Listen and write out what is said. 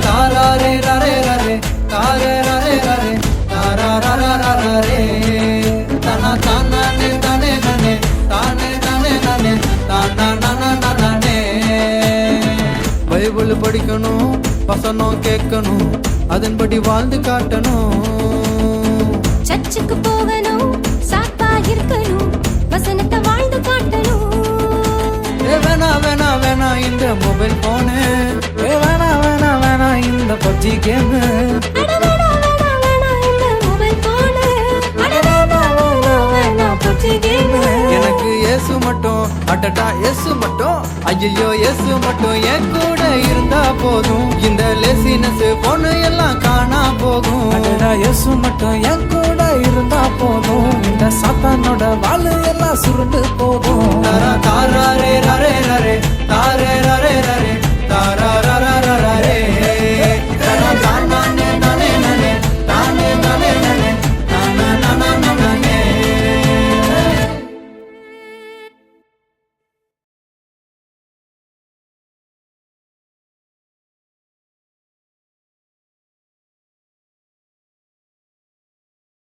தாராரே ரரே ரரே தாரே ரரே ரரே தாரா ரரா ரரே தனா தானே தானே தானே தானே தானே தானே தானா நானா நானே. பைபிள் படிக்கணும், வசனம் கேட்கணும், அதன்படி வாழ்ந்து காட்டணும். சர்ச்சுக்கு போகணும், சாத்தா இருக்கணும், வசனத்தை வாழ்ந்து காட்டணும். வேணா வேணா வேணா இந்த மொபைல் போனு, வேணா வேணா வேணா இந்த பப்ஜி கேமு. எனக்கு இயேசு மட்டும், அடடா இயேசு மட்டும், ஐயோ இயேசு மட்டும் என் கூட இருந்தா போதும். இந்த லேசினஸ் பொண்ணு எல்லாம் காணா போகும். அடடா இயேசு மட்டும் என் கூட இருந்தா போதும். இந்த சாத்தானோட வாழு எல்லாம் சுருண்டு போகும்.